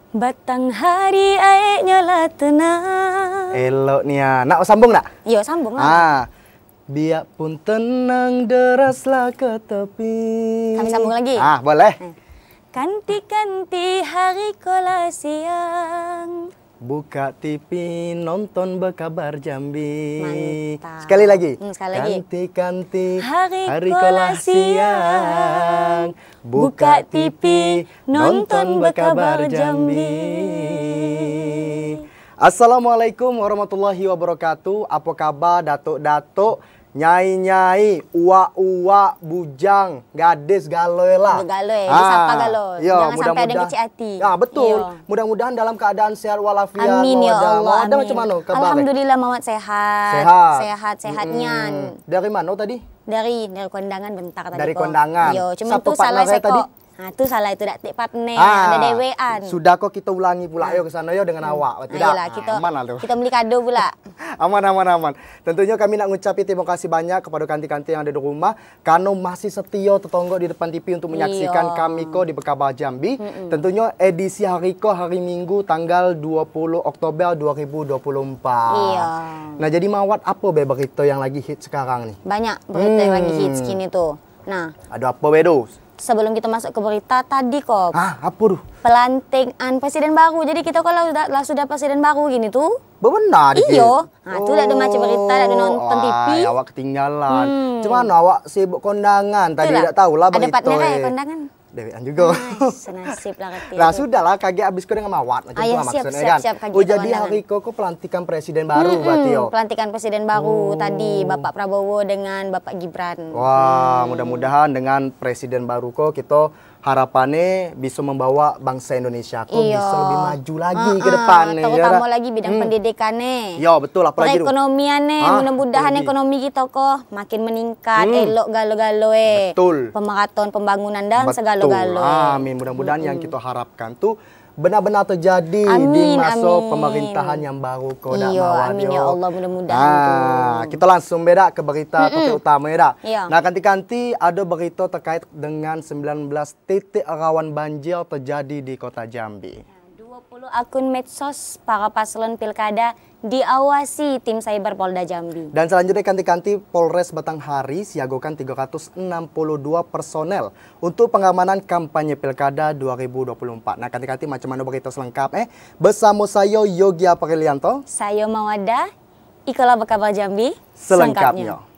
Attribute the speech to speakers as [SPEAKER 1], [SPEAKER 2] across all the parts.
[SPEAKER 1] Batang hari aeknya lah tenang.
[SPEAKER 2] Elok nia. Nak sambung nak?
[SPEAKER 1] Iya, sambung lah.
[SPEAKER 2] Biarpun tenang deraslah ke tepi.
[SPEAKER 1] Kami sambung lagi.
[SPEAKER 2] Boleh.
[SPEAKER 1] Kanti-kanti hari kola siang.
[SPEAKER 2] Buka TV nonton berkabar Jambi.
[SPEAKER 1] Mantap.
[SPEAKER 2] Sekali lagi.
[SPEAKER 1] Sekali lagi.
[SPEAKER 2] Kanti-kanti
[SPEAKER 1] hari kola siang. Buka TV nonton berkabar Jambi.
[SPEAKER 2] Assalamualaikum warahmatullahi wabarakatuh. Apa kabar datuk-datuk, nyai-nyai, uak-uak, bujang, gadis galoy lah.
[SPEAKER 1] Galoy, disapa galoy. Jangan sampai ada yang kecil hati.
[SPEAKER 2] Ya, betul. Mudah-mudahan dalam keadaan sehat walafiat.
[SPEAKER 1] Amin ya Allah.
[SPEAKER 2] Ada macam mana kabar?
[SPEAKER 1] Alhamdulillah Mamat sehat. Sehat-sehatnya.
[SPEAKER 2] Dari mana tadi?
[SPEAKER 1] Dari kondangan bentar tadi.
[SPEAKER 2] Dari kondangan.
[SPEAKER 1] Yo, cuma tu salah saya kok. Itu salah itu dak partner, ada dewean.
[SPEAKER 2] Sudah kok kita ulangi pula yo ke sana yo dengan awak. Tidak.
[SPEAKER 1] Kita beli kado pula.
[SPEAKER 2] Aman. Tentunya kami nak ngucapin terima kasih banyak kepada kanti-kanti yang ada di rumah karena masih setia tertonggok di depan TV untuk menyaksikan kami ko di Berkabar Jambi. Tentunya edisi hari ko hari Minggu tanggal 20 Oktober 2024. Nah, jadi Mawat apa berita yang lagi hit sekarang nih? Banyak
[SPEAKER 1] berita yang lagi hit kini tuh. Nah,
[SPEAKER 2] ada apa bedo?
[SPEAKER 1] Sebelum kita masuk ke berita tadi kok.
[SPEAKER 2] Apa tuh?
[SPEAKER 1] Pelantikan presiden baru. Jadi kita kalau sudah presiden baru gini tuh.
[SPEAKER 2] Benar.
[SPEAKER 1] Iyo. Itu ada macam berita, ada nonton TV.
[SPEAKER 2] Awak ketinggalan. Cuman awak sibuk kondangan. Tadi tidak tahu lah
[SPEAKER 1] berita. Ada partner kondangan.
[SPEAKER 2] Dewean juga.
[SPEAKER 1] Senasib lah katanya.
[SPEAKER 2] Nah, sudahlah kaget abis kau dengan Mawat macam itu maksudnya kan.
[SPEAKER 1] Siap,
[SPEAKER 2] jadi hari kok pelantikan presiden baru berarti yo.
[SPEAKER 1] Pelantikan presiden baru tadi Bapak Prabowo dengan Bapak Gibran.
[SPEAKER 2] Wah, mudah-mudahan dengan presiden baru kok kita harapannya bisa membawa bangsa Indonesia kok bisa lebih maju lagi ke depan nih.
[SPEAKER 1] Terutama lagi bidang pendidikannya.
[SPEAKER 2] Ya, betul, apalagi
[SPEAKER 1] perekonomiannya, mudah-mudahan ekonomi kita kok makin meningkat, elok galo-galo
[SPEAKER 2] Betul.
[SPEAKER 1] Pemerataan pembangunan dan segalo-galo.
[SPEAKER 2] Amin, mudah-mudahan yang kita harapkan tuh benar-benar terjadi di masa pemerintahan yang baru kau dak Mawat.
[SPEAKER 1] Amin ya Allah, mudah-mudahan.
[SPEAKER 2] Kita langsung beda ke berita topik utama ya. Nah, kanti-kanti ada berita terkait dengan 19 titik rawan banjir terjadi di Kota Jambi.
[SPEAKER 1] 20 akun medsos para paslon pilkada diawasi tim cyber Polda Jambi.
[SPEAKER 2] Dan selanjutnya kanti-kanti Polres Batanghari siagakan 362 personel untuk pengamanan kampanye pilkada 2024. Nah, kanti-kanti macam mana berita selengkap bersama saya Yogi Aprilianto.
[SPEAKER 1] Saya Mawada, ikulah Berkabar Jambi
[SPEAKER 2] selengkapnya.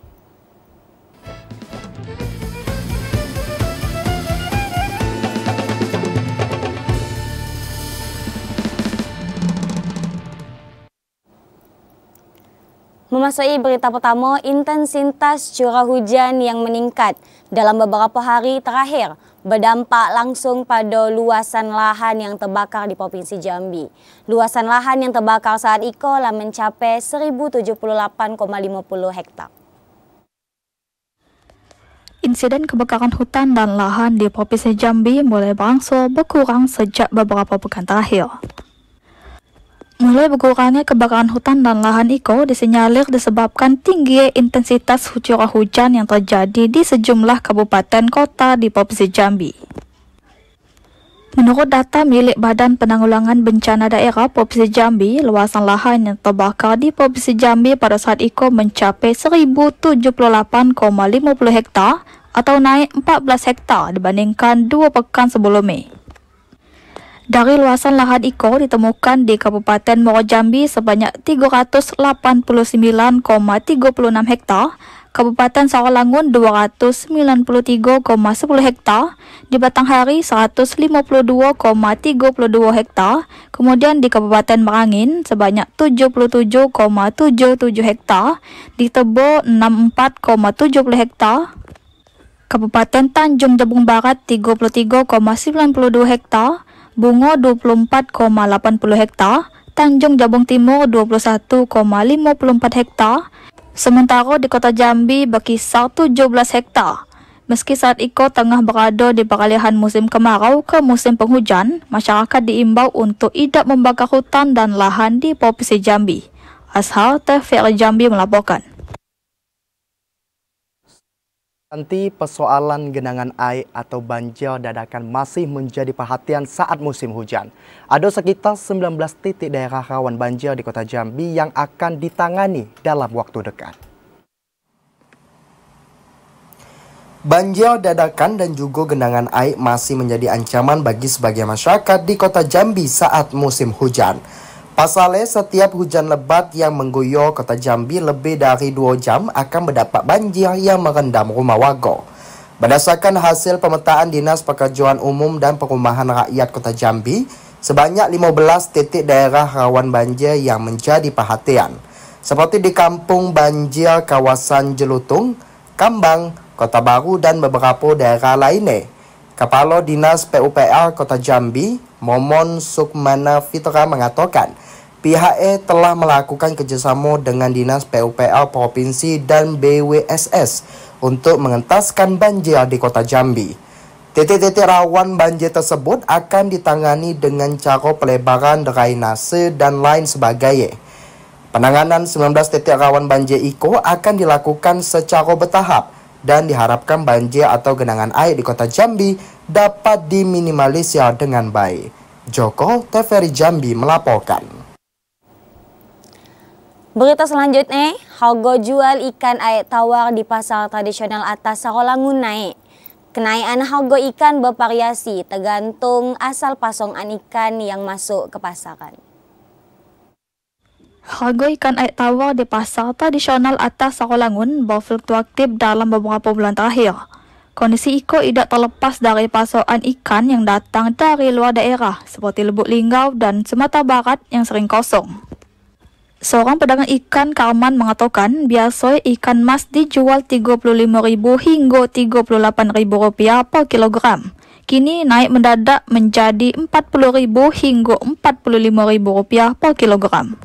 [SPEAKER 1] Memasuki berita pertama, intensitas curah hujan yang meningkat dalam beberapa hari terakhir berdampak langsung pada luasan lahan yang terbakar di Provinsi Jambi. Luasan lahan yang terbakar saat itu telah mencapai 1078,50 hektar.
[SPEAKER 3] Insiden kebakaran hutan dan lahan di Provinsi Jambi mulai berangsur berkurang sejak beberapa pekan terakhir. Mulai berkurangnya kebakaran hutan dan lahan itu disinyalir disebabkan tinggi intensitas curah hujan yang terjadi di sejumlah kabupaten kota di Provinsi Jambi. Menurut data milik Badan Penanggulangan Bencana Daerah Provinsi Jambi, luasan lahan yang terbakar di Provinsi Jambi pada saat itu mencapai 1078,50 hektar atau naik 14 hektar dibandingkan 2 pekan sebelumnya. Dari luasan lahan itu ditemukan di Kabupaten Muaro Jambi sebanyak 389,36 hektar, Kabupaten Sarolangun 293,10 hektar, di Batanghari 152,32 hektar, kemudian di Kabupaten Merangin sebanyak 77,77 hektar, di Tebo 64,70 hektar, Kabupaten Tanjung Jabung Barat 33,92 hektar, Bungo 24,80 hektar, Tanjung Jabung Timur 21,54 hektar, sementara di Kota Jambi berkisar 17 hektar. Meski saat itu tengah berada di peralihan musim kemarau ke musim penghujan, masyarakat diimbau untuk tidak membakar hutan dan lahan di Provinsi Jambi. Ashar TVRI Jambi melaporkan.
[SPEAKER 2] Nanti persoalan genangan air atau banjir dadakan masih menjadi perhatian saat musim hujan. Ada sekitar 19 titik daerah rawan banjir di Kota Jambi yang akan ditangani dalam waktu dekat. Banjir dadakan dan juga genangan air masih menjadi ancaman bagi sebagian masyarakat di Kota Jambi saat musim hujan. Pasalnya, setiap hujan lebat yang mengguyur Kota Jambi lebih dari 2 jam akan mendapat banjir yang merendam rumah warga. Berdasarkan hasil pemetaan Dinas Pekerjaan Umum dan Perumahan Rakyat Kota Jambi, sebanyak 15 titik daerah rawan banjir yang menjadi perhatian, seperti di Kampung Banjir kawasan Jelutung, Kambang, Kota Baru dan beberapa daerah lainnya. Kepala Dinas PUPR Kota Jambi, Momon Sukmana Fitra mengatakan, pihaknya telah melakukan kerjasama dengan Dinas PUPR Provinsi dan BWSS untuk mengentaskan banjir di Kota Jambi. Titik-titik rawan banjir tersebut akan ditangani dengan cara pelebaran drainase dan lain sebagainya. Penanganan 19 titik rawan banjir itu akan dilakukan secara bertahap dan diharapkan banjir atau genangan air di Kota Jambi dapat diminimalisir dengan baik. Joko TVRI Jambi melaporkan.
[SPEAKER 1] Berita selanjutnya, harga jual ikan air tawar di pasar tradisional atas Sarolangun naik. Kenaikan harga ikan bervariasi tergantung asal pasokan ikan yang masuk ke pasaran.
[SPEAKER 3] Harga ikan air tawar di pasar tradisional atas Sarolangun berfluktuatif dalam beberapa bulan terakhir. Kondisi itu tidak terlepas dari pasokan ikan yang datang dari luar daerah seperti Lubuk Linggau dan Sumatera Barat yang sering kosong. Seorang pedagang ikan Karman mengatakan biasanya ikan mas dijual Rp35.000 hingga Rp38.000 per kilogram. Kini naik mendadak menjadi Rp40.000 hingga Rp45.000 per kilogram.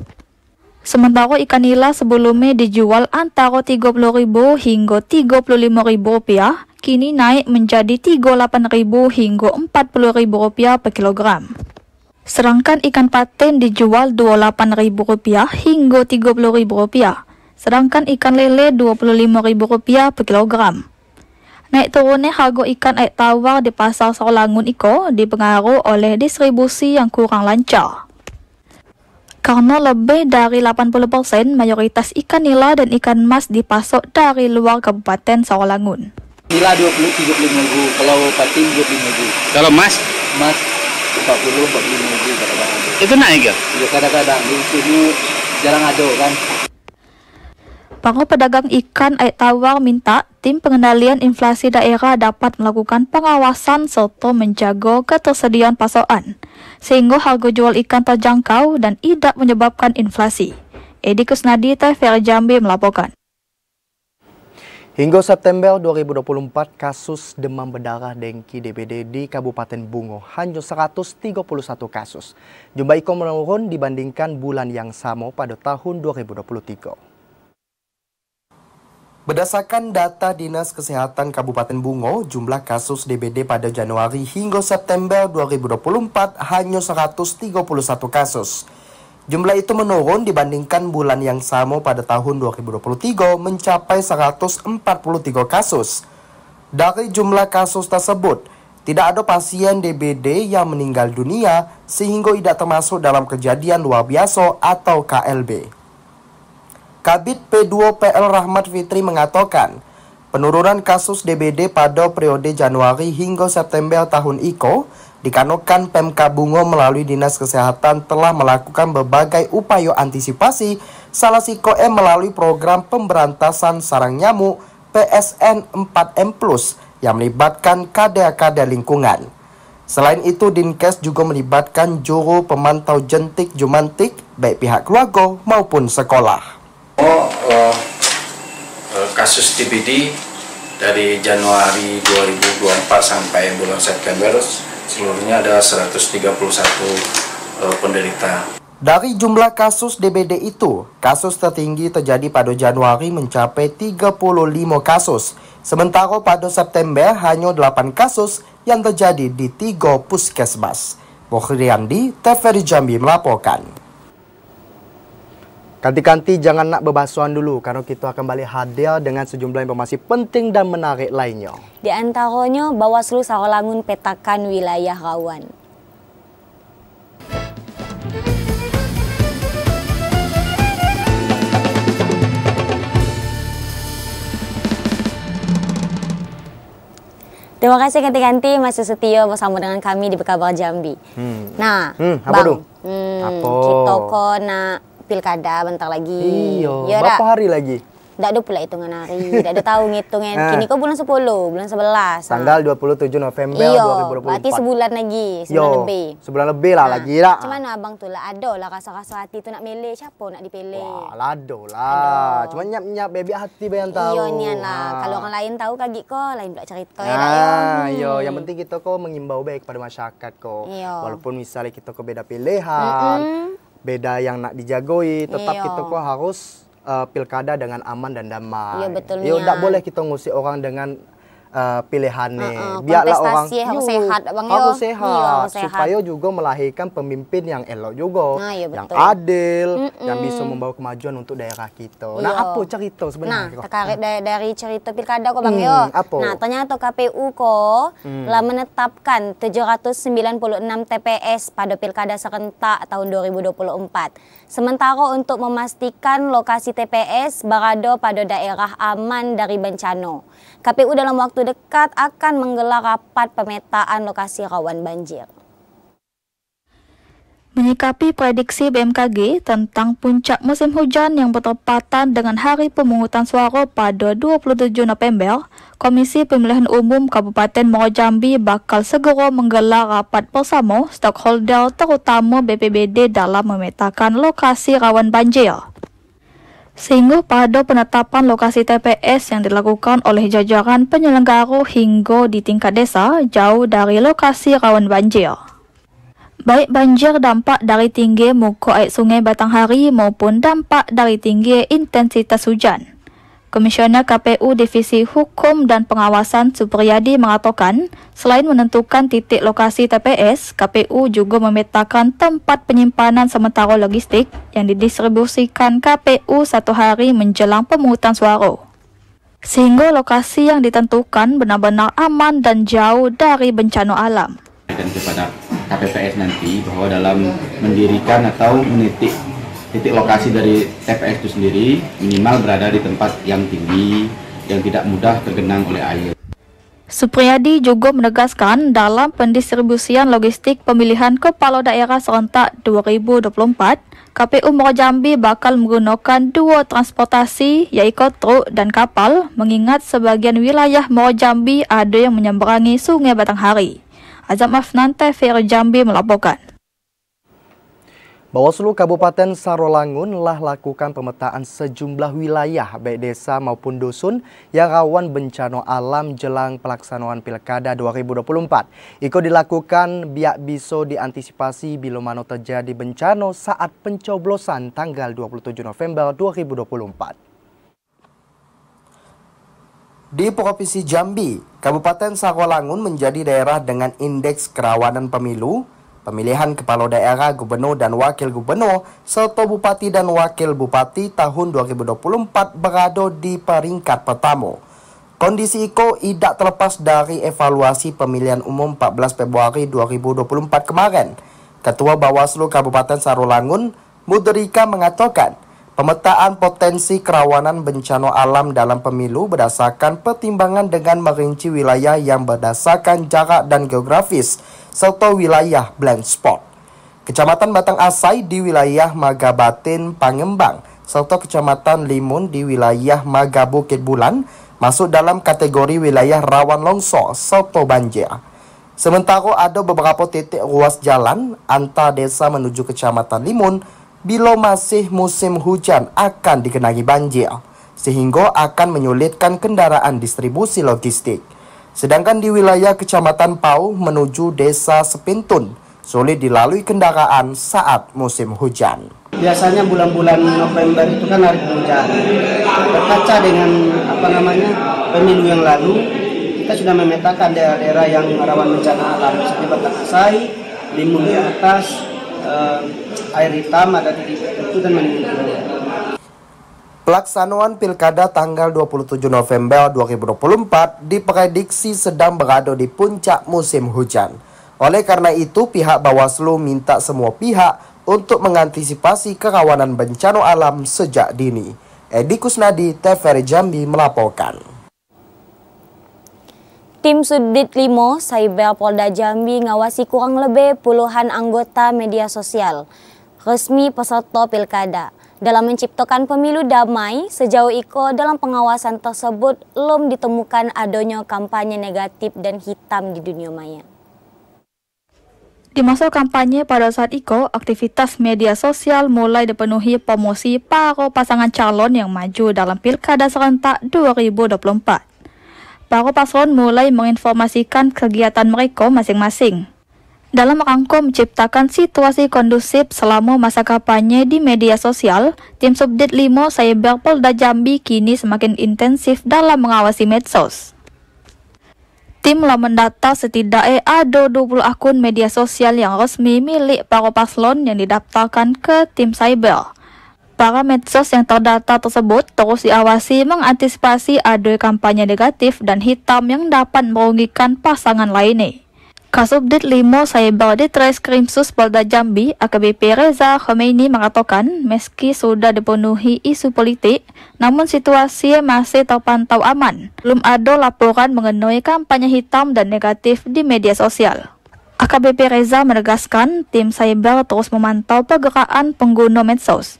[SPEAKER 3] Sementara ikan nila sebelumnya dijual antara Rp30.000 hingga Rp35.000, kini naik menjadi Rp38.000 hingga Rp40.000 per kilogram. Sedangkan ikan patin dijual Rp28.000 hingga Rp30.000, sedangkan ikan lele Rp25.000 per kilogram. Naik turunnya harga ikan air tawar di pasar Sarolangun itu dipengaruhi oleh distribusi yang kurang lancar. Karena lebih dari 80% mayoritas ikan nila dan ikan mas dipasok dari luar Kabupaten Sarolangun.
[SPEAKER 4] Nila 35.000, kalau patin 25.000.
[SPEAKER 5] Kalau mas?
[SPEAKER 4] Mas 45.000 kadang-kadang.
[SPEAKER 5] Itu naik ya?
[SPEAKER 4] Ya kadang-kadang, di sini jarang ada kan.
[SPEAKER 3] Para pedagang ikan air tawar minta tim pengendalian inflasi daerah dapat melakukan pengawasan serta menjaga ketersediaan pasokan, sehingga harga jual ikan terjangkau dan tidak menyebabkan inflasi. Edi Kusnadi, TVRI Jambi melaporkan.
[SPEAKER 2] Hingga September 2024, kasus demam berdarah dengki DBD di Kabupaten Bungo hanya 131 kasus. Jumlah itu menurun dibandingkan bulan yang sama pada tahun 2023. Berdasarkan data Dinas Kesehatan Kabupaten Bungo, jumlah kasus DBD pada Januari hingga September 2024 hanya 131 kasus. Jumlah itu menurun dibandingkan bulan yang sama pada tahun 2023 mencapai 143 kasus. Dari jumlah kasus tersebut, tidak ada pasien DBD yang meninggal dunia sehingga tidak termasuk dalam kejadian luar biasa atau KLB. Kabid P2PL Rahmat Fitri mengatakan, penurunan kasus DBD pada periode Januari hingga September tahun ini dikarenakan Pemkab Bungo melalui Dinas Kesehatan telah melakukan berbagai upaya antisipasi, salah satunya melalui program pemberantasan sarang nyamuk PSN 4M+ yang melibatkan kader-kader lingkungan. Selain itu, Dinkes juga melibatkan juru pemantau jentik jumantik baik pihak keluarga maupun sekolah.
[SPEAKER 5] Kasus DBD dari Januari 2024 sampai bulan September seluruhnya ada 131 penderita.
[SPEAKER 2] Dari jumlah kasus DBD itu, kasus tertinggi terjadi pada Januari mencapai 35 kasus. Sementara pada September hanya 8 kasus yang terjadi di 3 puskesmas. Bokhriandi, TVRI Jambi melaporkan. Kanti-kanti jangan nak bebasuhan dulu karena kita akan balik hadir dengan sejumlah informasi penting dan menarik lainnya.
[SPEAKER 1] Di antaranya Bawaslu Sarolangun petakan wilayah rawan. Terima kasih ganti-ganti masih setia bersama dengan kami di Berkabar Jambi. Nah,
[SPEAKER 2] apa
[SPEAKER 1] Bang,
[SPEAKER 2] dong? Apa?
[SPEAKER 1] Kita kok nak pilkada bentar lagi.
[SPEAKER 2] Iya,
[SPEAKER 1] Ya,
[SPEAKER 2] berapa hari lagi?
[SPEAKER 1] Nggak ada pula hitungan hari, nggak ada tahu ngitungin. Kini kok bulan 10, bulan 11.
[SPEAKER 2] Tanggal 27 November
[SPEAKER 1] Iyo,
[SPEAKER 2] 2024.
[SPEAKER 1] berarti sebulan lagi, sebulan
[SPEAKER 2] Yo,
[SPEAKER 1] lebih.
[SPEAKER 2] Sebulan lebih lah lagi lah.
[SPEAKER 1] Cuman abang tu lah ada lah rasa-rasa hati tu nak milih siapa nak dipilih.
[SPEAKER 2] Wah, lado lah. Cuma nyap-nyap baby hati bayan tahu.
[SPEAKER 1] Iyo nian lah. Kalau orang lain tahu kagik kok, lain pula cerita ya
[SPEAKER 2] yo, yang penting kita kok mengimbau baik pada masyarakat kok.
[SPEAKER 1] Iyo.
[SPEAKER 2] Walaupun misalnya kita kok beda pilihan, beda yang nak dijagoi, tetap
[SPEAKER 1] Iyo.
[SPEAKER 2] kita kok harus pilkada dengan aman dan damai.
[SPEAKER 1] Iya, betul,
[SPEAKER 2] Yo,
[SPEAKER 1] Nian.
[SPEAKER 2] tak boleh kita ngusik orang dengan pilihannya.
[SPEAKER 1] Kontestasi harus sehat, Bang, yo.
[SPEAKER 2] harus
[SPEAKER 1] Iya,
[SPEAKER 2] sehat,
[SPEAKER 1] harus sehat.
[SPEAKER 2] supaya juga melahirkan pemimpin yang elok juga,
[SPEAKER 1] Nah, iya,
[SPEAKER 2] yang
[SPEAKER 1] betul.
[SPEAKER 2] adil, yang bisa membawa kemajuan untuk daerah kita. Nah,
[SPEAKER 1] Iya.
[SPEAKER 2] apa cerita sebenarnya?
[SPEAKER 1] Nah, terkait dari cerita pilkada kok Bang yo.
[SPEAKER 2] apa?
[SPEAKER 1] Nah, ternyata KPU kok telah menetapkan 796 TPS pada pilkada serentak tahun 2024. Sementara untuk memastikan lokasi TPS berada pada daerah aman dari bencana, KPU dalam waktu dekat akan menggelar rapat pemetaan lokasi rawan banjir.
[SPEAKER 3] Menyikapi prediksi BMKG tentang puncak musim hujan yang bertepatan dengan hari pemungutan suara pada 27 November, Komisi Pemilihan Umum Kabupaten Muaro Jambi bakal segera menggelar rapat bersama stakeholder terutama BPBD dalam memetakan lokasi rawan banjir. Sehingga pada penetapan lokasi TPS yang dilakukan oleh jajaran penyelenggara hingga di tingkat desa jauh dari lokasi rawan banjir. Baik banjir dampak dari tinggi muka air sungai Batanghari maupun dampak dari tinggi intensitas hujan. Komisioner KPU Divisi Hukum dan Pengawasan Supriyadi mengatakan, selain menentukan titik lokasi TPS, KPU juga memetakan tempat penyimpanan sementara logistik yang didistribusikan KPU satu hari menjelang pemungutan suara. Sehingga lokasi yang ditentukan benar-benar aman dan jauh dari bencana alam.
[SPEAKER 6] Dan kepada KPPS nanti bahwa dalam mendirikan atau menitik titik lokasi dari TPS itu sendiri minimal berada di tempat yang tinggi yang tidak mudah tergenang oleh air.
[SPEAKER 3] Supriyadi juga menegaskan dalam pendistribusian logistik pemilihan kepala daerah serentak 2024, KPU Muaro Jambi bakal menggunakan dua transportasi yaitu truk dan kapal mengingat sebagian wilayah Muaro Jambi ada yang menyeberangi Sungai Batanghari. Azam Afnan, TVRI Jambi melaporkan.
[SPEAKER 2] Bawaslu Kabupaten Sarolangun telah lakukan pemetaan sejumlah wilayah baik desa maupun dusun yang rawan bencana alam jelang pelaksanaan Pilkada 2024. Iko dilakukan biak bisa diantisipasi bila mana terjadi bencana saat pencoblosan tanggal 27 November 2024. Di Provinsi Jambi, Kabupaten Sarolangun menjadi daerah dengan indeks kerawanan pemilu, pemilihan kepala daerah, gubernur dan wakil gubernur, serta bupati dan wakil bupati tahun 2024 berada di peringkat pertama. Kondisi itu tidak terlepas dari evaluasi pemilihan umum 14 Februari 2024 kemarin. Ketua Bawaslu Kabupaten Sarolangun, Mudrika mengatakan, pemetaan potensi kerawanan bencana alam dalam pemilu berdasarkan pertimbangan dengan merinci wilayah yang berdasarkan jarak dan geografis serta wilayah blind spot. Kecamatan Batang Asai di wilayah Magabatin Pangembang serta Kecamatan Limun di wilayah Maga Bukit Bulan masuk dalam kategori wilayah rawan longsor serta banjir. Sementara ada beberapa titik ruas jalan antar desa menuju Kecamatan Limun bila masih musim hujan akan dikenangi banjir, sehingga akan menyulitkan kendaraan distribusi logistik. Sedangkan di wilayah Kecamatan Pau menuju Desa Sepintun, sulit dilalui kendaraan saat musim hujan.
[SPEAKER 7] Biasanya bulan-bulan November itu kan hari hujan. Berkaca dengan pemilu yang lalu, kita sudah memetakan daerah-daerah yang rawan bencana alam seperti Batang Asai, Limun di atas, air hitam ada di itu dan menimbulkan.
[SPEAKER 8] Pelaksanaan Pilkada tanggal 27 November 2024 diprediksi sedang berada di puncak musim hujan. Oleh karena itu, pihak Bawaslu minta semua pihak untuk mengantisipasi kerawanan bencana alam sejak dini. Edi Kusnadi, TVRI Jambi melaporkan.
[SPEAKER 1] Tim Subdit 5 Cyber Polda Jambi ngawasi kurang lebih puluhan anggota media sosial resmi peserta pilkada. Dalam menciptakan pemilu damai, sejauh itu dalam pengawasan tersebut belum ditemukan adanya kampanye negatif dan hitam di dunia maya.
[SPEAKER 3] Di masa kampanye pada saat itu, aktivitas media sosial mulai dipenuhi promosi para pasangan calon yang maju dalam Pilkada serentak 2024. Para paslon mulai menginformasikan kegiatan mereka masing-masing. Dalam rangka menciptakan situasi kondusif selama masa kampanye di media sosial, tim Subdit 5 Cyber Polda Jambi kini semakin intensif dalam mengawasi medsos. Tim telah mendata setidaknya ada 20 akun media sosial yang resmi milik para paslon yang didaftarkan ke tim cyber. Para medsos yang terdata tersebut terus diawasi mengantisipasi ada kampanye negatif dan hitam yang dapat merugikan pasangan lainnya. Kasubdit 5 Cyber di Treskrimsus Polda Jambi, AKBP Reza Khomeini mengatakan meski sudah dipenuhi isu politik, namun situasi masih terpantau aman. Belum ada laporan mengenai kampanye hitam dan negatif di media sosial. AKBP Reza menegaskan tim cyber terus memantau pergerakan pengguna medsos.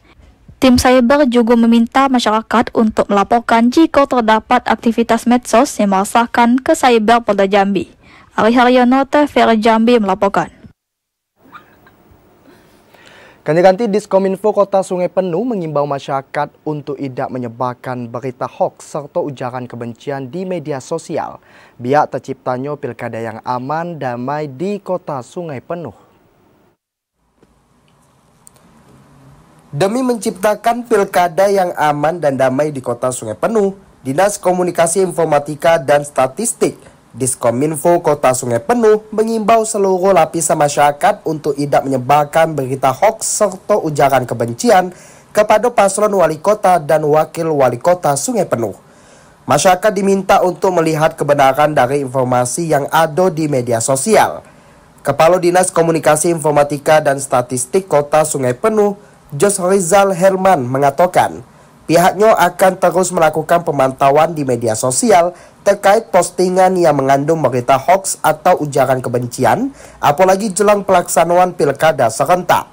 [SPEAKER 3] Tim cyber juga meminta masyarakat untuk melaporkan jika terdapat aktivitas medsos yang meresahkan ke Cyber Polda Jambi. Ari Haryono, TVRI Jambi melaporkan.
[SPEAKER 2] Ganti-ganti Diskominfo Kota Sungai Penuh mengimbau masyarakat untuk tidak menyebarkan berita hoaks serta ujaran kebencian di media sosial, biar terciptanya pilkada yang aman damai di Kota Sungai Penuh.
[SPEAKER 8] Demi menciptakan pilkada yang aman dan damai di Kota Sungai Penuh, Dinas Komunikasi Informatika dan Statistik Diskominfo Kota Sungai Penuh mengimbau seluruh lapisan masyarakat untuk tidak menyebarkan berita hoaks serta ujaran kebencian kepada paslon wali kota dan wakil wali kota Sungai Penuh. Masyarakat diminta untuk melihat kebenaran dari informasi yang ada di media sosial. Kepala Dinas Komunikasi Informatika dan Statistik Kota Sungai Penuh, Jos Rizal Herman mengatakan, pihaknya akan terus melakukan pemantauan di media sosial terkait postingan yang mengandung berita hoaks atau ujaran kebencian, apalagi jelang pelaksanaan pilkada serentak.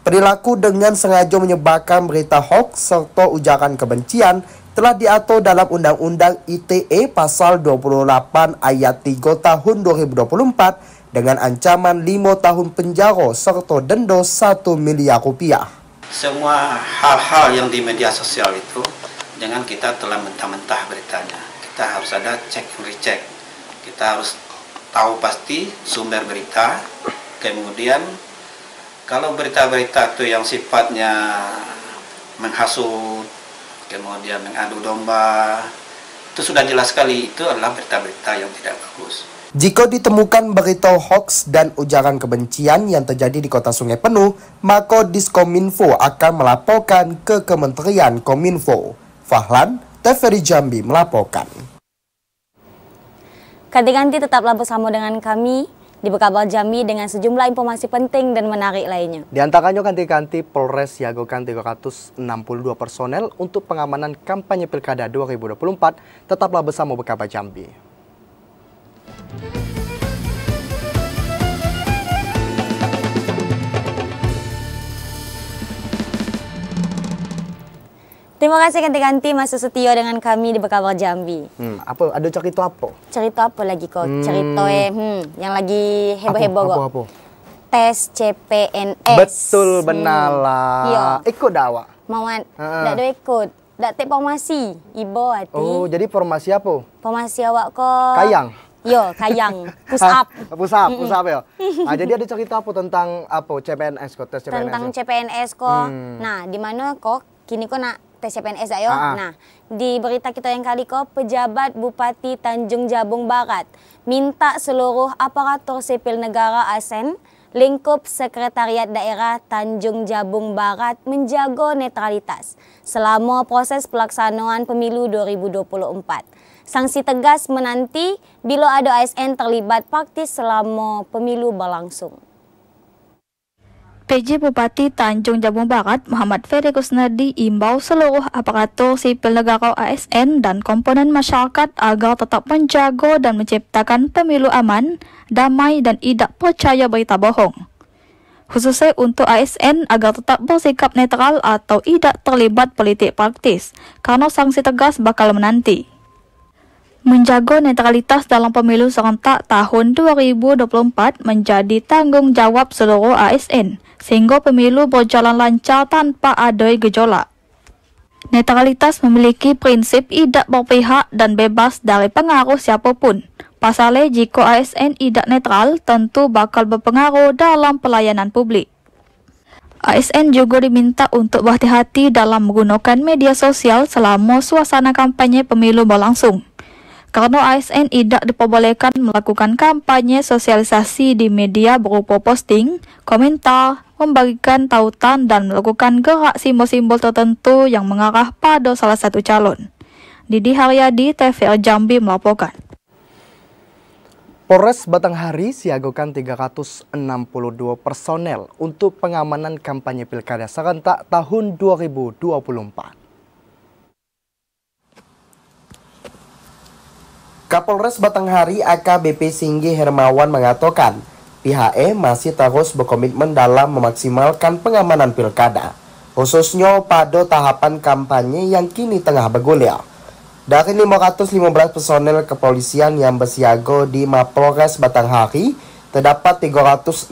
[SPEAKER 8] Perilaku dengan sengaja menyebarkan berita hoaks serta ujaran kebencian telah diatur dalam Undang-Undang ITE Pasal 28 Ayat 3 Tahun 2024 dengan ancaman 5 tahun penjara serta denda 1 miliar rupiah.
[SPEAKER 9] Semua hal-hal yang di media sosial itu jangan kita telah mentah-mentah beritanya. Kita harus ada cek and recheck. Kita harus tahu pasti sumber berita. Kemudian kalau berita-berita itu yang sifatnya menghasut, kemudian mengadu domba, itu sudah jelas sekali itu adalah berita-berita yang tidak bagus.
[SPEAKER 8] Jika ditemukan berita hoaks dan ujaran kebencian yang terjadi di Kota Sungai Penuh, maka Diskominfo akan melaporkan ke Kementerian Kominfo. Fahlan, TVRI Jambi melaporkan.
[SPEAKER 1] Ganti-ganti tetaplah bersama dengan kami di Bekabal Jambi dengan sejumlah informasi penting dan menarik lainnya.
[SPEAKER 2] Di antaranya ganti-ganti Polres siagakan 362 personel untuk pengamanan kampanye Pilkada 2024. Tetaplah bersama Bekabal Jambi.
[SPEAKER 1] Terima kasih ganti-ganti masih setia dengan kami di Bekabal Jambi.
[SPEAKER 2] Apa? Ada cerita apa?
[SPEAKER 1] Cerita apa lagi kok? Cerita yang lagi heboh-heboh kok.
[SPEAKER 2] Apa?
[SPEAKER 1] Tes CPNS.
[SPEAKER 2] Betul benar lah.
[SPEAKER 1] Iya.
[SPEAKER 2] Ikut dah awak?
[SPEAKER 1] Mauan. Tak ada ikut. Tak take formasi. Ibo hati.
[SPEAKER 2] Oh, jadi formasi apa?
[SPEAKER 1] Formasi awak kok.
[SPEAKER 2] Kayang.
[SPEAKER 1] Yo, kayang. Push up.
[SPEAKER 2] Push up ya. Nah, jadi ada cerita apa tentang apa CPNS kok, tes CPNS?
[SPEAKER 1] Tentang CPNS kok. Nah, di mana kok kini kok nak tes CPNS ayo. Nah, di berita kita yang kali kok pejabat Bupati Tanjung Jabung Barat minta seluruh aparatur sipil negara ASN lingkup Sekretariat Daerah Tanjung Jabung Barat menjaga netralitas selama proses pelaksanaan pemilu 2024. Sanksi tegas menanti bila ada ASN terlibat praktis selama pemilu berlangsung.
[SPEAKER 3] PJ Bupati Tanjung Jabung Barat Muhammad Ferry Kusnadi imbau seluruh aparatur sipil negara ASN dan komponen masyarakat agar tetap menjaga dan menciptakan pemilu aman, damai dan tidak percaya berita bohong. Khususnya untuk ASN agar tetap bersikap netral atau tidak terlibat politik praktis, karena sanksi tegas bakal menanti. Menjaga netralitas dalam pemilu serentak tahun 2024 menjadi tanggung jawab seluruh ASN, sehingga pemilu berjalan lancar tanpa ada gejolak. Netralitas memiliki prinsip tidak berpihak dan bebas dari pengaruh siapapun. Pasalnya jika ASN tidak netral, tentu bakal berpengaruh dalam pelayanan publik. ASN juga diminta untuk berhati-hati dalam menggunakan media sosial selama suasana kampanye pemilu berlangsung. Karena ASN tidak diperbolehkan melakukan kampanye sosialisasi di media berupa posting, komentar, membagikan tautan dan melakukan gerak simbol-simbol tertentu yang mengarah pada salah satu calon. Didi Haryadi, TVRI Jambi melaporkan.
[SPEAKER 2] Polres Batanghari siagakan 362 personel untuk pengamanan kampanye Pilkada serentak tahun 2024.
[SPEAKER 8] Kapolres Batanghari AKBP Singgi Hermawan mengatakan pihaknya masih terus berkomitmen dalam memaksimalkan pengamanan pilkada, khususnya pada tahapan kampanye yang kini tengah bergulir. Dari 515 personel kepolisian yang bersiaga di Mapolres Batanghari, terdapat 362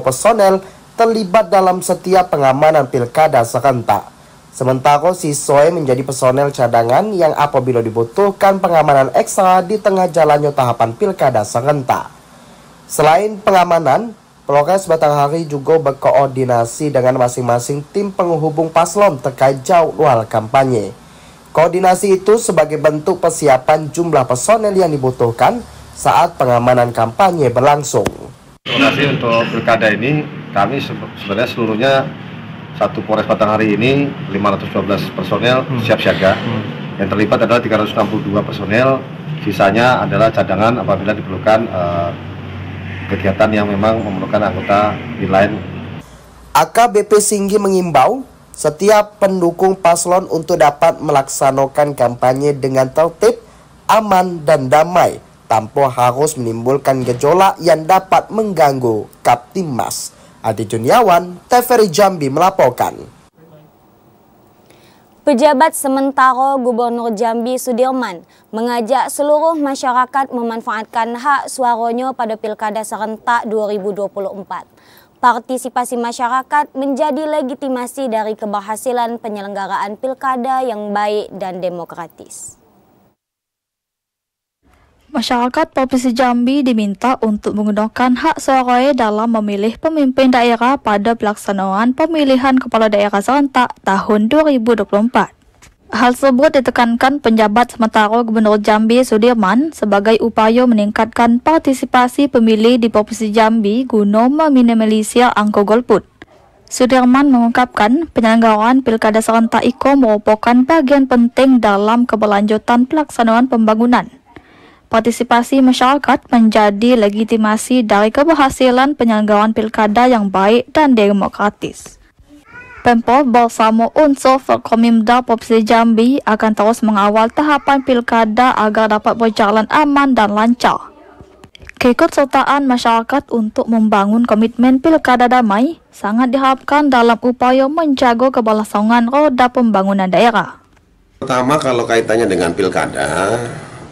[SPEAKER 8] personel terlibat dalam setiap pengamanan pilkada serentak. Sementara siswa menjadi personel cadangan yang apabila dibutuhkan pengamanan ekstra di tengah jalannya tahapan pilkada serentak. Selain pengamanan, Polres Batanghari juga berkoordinasi dengan masing-masing tim penghubung paslon terkait jadwal kampanye. Koordinasi itu sebagai bentuk persiapan jumlah personel yang dibutuhkan saat pengamanan kampanye berlangsung.
[SPEAKER 10] Terima kasih untuk pilkada ini, kami sebenarnya seluruhnya satu Polres Batanghari ini 512 personel siap siaga. Yang terlibat adalah 362 personel, sisanya adalah cadangan apabila diperlukan kegiatan yang memang memerlukan anggota di lain.
[SPEAKER 8] AKBP Singgi mengimbau setiap pendukung paslon untuk dapat melaksanakan kampanye dengan tertib, aman dan damai tanpa harus menimbulkan gejolak yang dapat mengganggu Kaptimmas. Adi Juniawan, TVRI Jambi melaporkan.
[SPEAKER 1] Pejabat sementara Gubernur Jambi Sudirman mengajak seluruh masyarakat memanfaatkan hak suaranya pada Pilkada serentak 2024. Partisipasi masyarakat menjadi legitimasi dari keberhasilan penyelenggaraan pilkada yang baik dan demokratis.
[SPEAKER 3] Masyarakat Provinsi Jambi diminta untuk menggunakan hak suaranya dalam memilih pemimpin daerah pada pelaksanaan pemilihan kepala daerah serentak tahun 2024. Hal tersebut ditekankan penjabat sementara Gubernur Jambi Sudirman sebagai upaya meningkatkan partisipasi pemilih di Provinsi Jambi guna meminimalisir angka golput. Sudirman mengungkapkan penyelenggaraan pilkada serentak itu merupakan bagian penting dalam keberlanjutan pelaksanaan pembangunan. Partisipasi masyarakat menjadi legitimasi dari keberhasilan penyelenggaraan pilkada yang baik dan demokratis. Pemprov bersama unsur Forkomimda Provinsi Jambi akan terus mengawal tahapan pilkada agar dapat berjalan aman dan lancar. Keikutsertaan masyarakat untuk membangun komitmen pilkada damai sangat diharapkan dalam upaya menjaga keberlangsungan roda pembangunan daerah.
[SPEAKER 11] Pertama, kalau kaitannya dengan pilkada,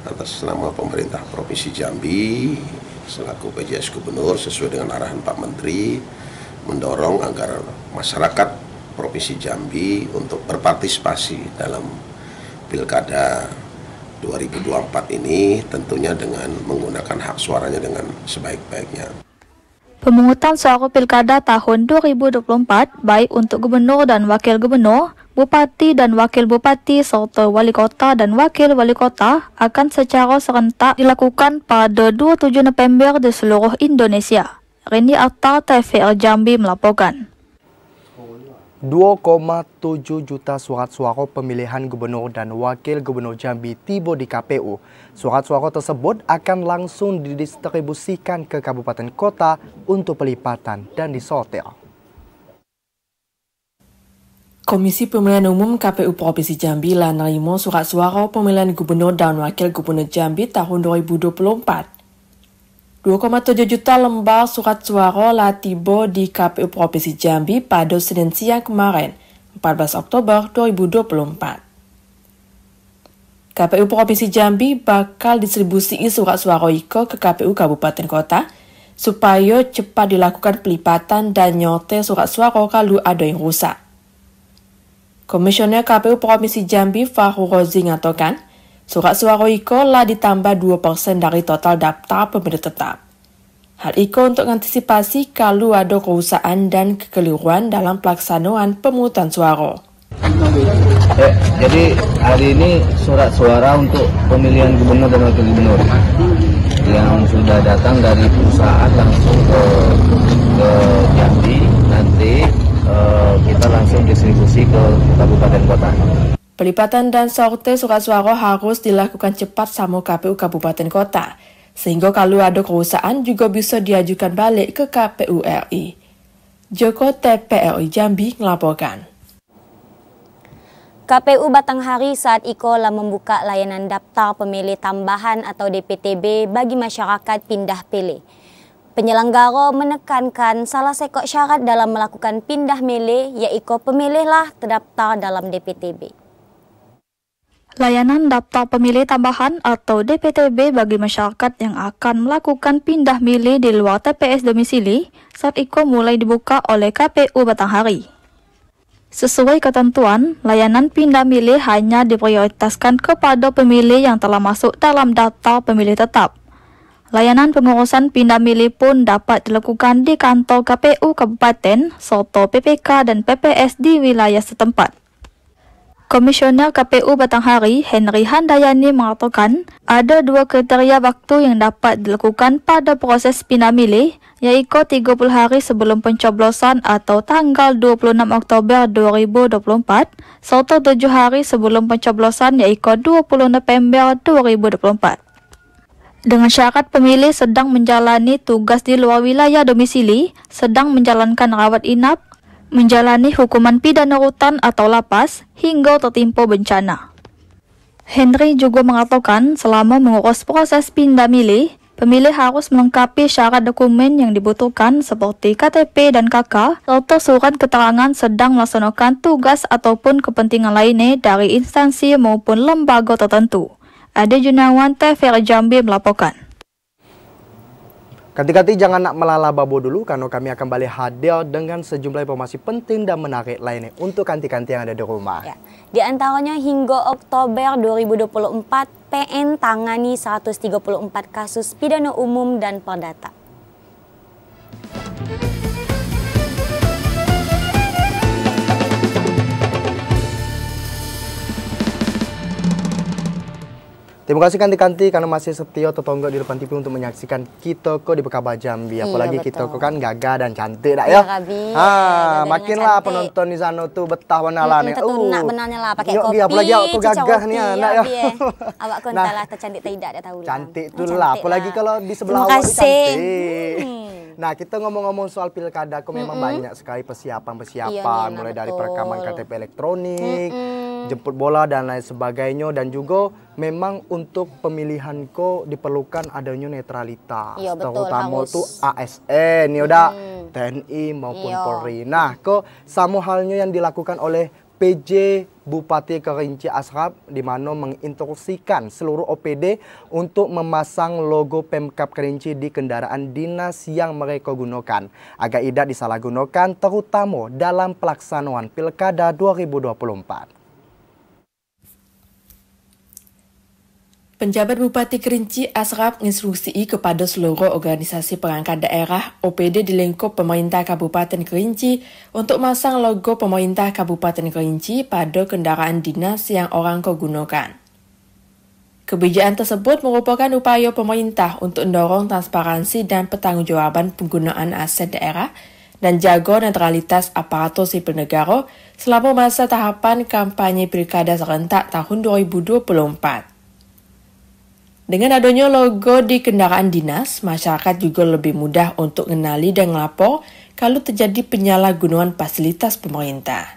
[SPEAKER 11] atas nama pemerintah Provinsi Jambi selaku PJS Gubernur sesuai dengan arahan Pak Menteri mendorong agar masyarakat Provinsi Jambi untuk berpartisipasi dalam Pilkada 2024 ini tentunya dengan menggunakan hak suaranya dengan sebaik-baiknya.
[SPEAKER 3] Pemungutan suara pilkada tahun 2024 baik untuk gubernur dan wakil gubernur, bupati dan wakil bupati serta wali kota dan wakil wali kota akan secara serentak dilakukan pada 27 November di seluruh Indonesia. Rini Atta, TVRI Jambi melaporkan.
[SPEAKER 2] 2,7 juta surat suara pemilihan gubernur dan wakil gubernur Jambi tiba di KPU. Surat suara tersebut akan langsung didistribusikan ke kabupaten kota untuk pelipatan dan disortir.
[SPEAKER 12] Komisi Pemilihan Umum KPU Provinsi Jambi lah nerima surat suara pemilihan gubernur dan wakil gubernur Jambi tahun 2024. 2,7 juta lembar surat suara lah tiba di KPU Provinsi Jambi pada Senin siang kemarin, 14 Oktober 2024. KPU Provinsi Jambi bakal distribusi surat suara iko ke KPU Kabupaten Kota supaya cepat dilakukan pelipatan dan nyote surat suara kalau ada yang rusak. Komisioner KPU Provinsi Jambi Fahru Rozi ngatakan, surat suara iko lah ditambah 2% dari total daftar pemilih tetap. Hal iko untuk mengantisipasi kalau ada kerusakan dan kekeliruan dalam pelaksanaan pemungutan suara.
[SPEAKER 4] Jadi hari ini surat suara untuk pemilihan gubernur dan wakil gubernur yang sudah datang dari perusahaan langsung ke Jambi, nanti kita langsung distribusi ke kabupaten kota.
[SPEAKER 12] Pelipatan dan sortir surat suara harus dilakukan cepat sama KPU Kabupaten Kota, sehingga kalau ada kerusakan juga bisa diajukan balik ke KPU RI. Joko TVRI Jambi melaporkan.
[SPEAKER 1] KPU Batanghari saat Ikola membuka layanan daftar pemilih tambahan atau DPTB bagi masyarakat pindah pilih. Penyelenggara menekankan salah satu syarat dalam melakukan pindah milih yaitu pemilihlah terdaftar dalam DPTB.
[SPEAKER 3] Layanan daftar pemilih tambahan atau DPTB bagi masyarakat yang akan melakukan pindah milih di luar TPS domisili saat itu mulai dibuka oleh KPU Batanghari. Sesuai ketentuan, layanan pindah milih hanya diprioritaskan kepada pemilih yang telah masuk dalam daftar pemilih tetap. Layanan pengurusan pindah milih pun dapat dilakukan di kantor KPU Kabupaten serta PPK dan PPS di wilayah setempat. Komisioner KPU Batanghari, Henry Handayani mengatakan ada dua kriteria waktu yang dapat dilakukan pada proses pindah milih, yaitu 30 hari sebelum pencoblosan atau tanggal 26 Oktober 2024, serta 7 hari sebelum pencoblosan yaitu 20 November 2024. Dengan syarat pemilih sedang menjalani tugas di luar wilayah domisili, sedang menjalankan rawat inap, menjalani hukuman pidana rutan atau lapas hingga tertimpa bencana. Henry juga mengatakan selama mengurus proses pindah milih, pemilih harus melengkapi syarat dokumen yang dibutuhkan seperti KTP dan KK serta surat keterangan sedang melaksanakan tugas ataupun kepentingan lainnya dari instansi maupun lembaga tertentu. Ade Junawan, TVRI Jambi melaporkan.
[SPEAKER 2] Kanti-kanti jangan nak melala babo dulu karena kami akan balik hadir dengan sejumlah informasi penting dan menarik lainnya untuk kanti-kanti yang ada di rumah.
[SPEAKER 1] Ya. Di antaranya hingga Oktober 2024, PN tangani 134 kasus pidana umum dan perdata.
[SPEAKER 2] Terima kasih kanti-kanti karena masih setia tetangga di depan TV untuk menyaksikan kita kok di Bekaba Jambi. Apalagi kita kok kan gagah dan cantik dak ya. Makinlah penonton di sana tuh betah benalan ya.
[SPEAKER 1] Nak benarnya lah pakai kopi.
[SPEAKER 2] Apalagi aku gagah ni anak ya.
[SPEAKER 1] Awak kon entahlah tercantik tidak dah tahu.
[SPEAKER 2] Cantik tu lah. Apalagi kalau di sebelah awak cantik. Nah, kita ngomong-ngomong soal pilkada, kok memang banyak sekali persiapan mulai dari perekaman KTP elektronik, jemput bola dan lain sebagainya, dan juga memang untuk pemilihan kok diperlukan adanya netralitas, terutama tuh ASN, ya udah TNI maupun Polri. Nah, kok sama halnya yang dilakukan oleh PJ Bupati Kerinci Ashraf di mana menginstruksikan seluruh OPD untuk memasang logo Pemkab Kerinci di kendaraan dinas yang mereka gunakan agar tidak disalahgunakan terutama dalam pelaksanaan Pilkada 2024.
[SPEAKER 12] Penjabat Bupati Kerinci Ashraf menginstruksi kepada seluruh organisasi perangkat daerah OPD di lingkup pemerintah Kabupaten Kerinci untuk masang logo pemerintah Kabupaten Kerinci pada kendaraan dinas yang orang gunakan. Kebijakan tersebut merupakan upaya pemerintah untuk mendorong transparansi dan pertanggungjawaban penggunaan aset daerah dan jaga netralitas aparatur sipil negara selama masa tahapan kampanye pilkada serentak tahun 2024. Dengan adanya logo di kendaraan dinas, masyarakat juga lebih mudah untuk mengenali dan melapor kalau terjadi penyalahgunaan fasilitas pemerintah.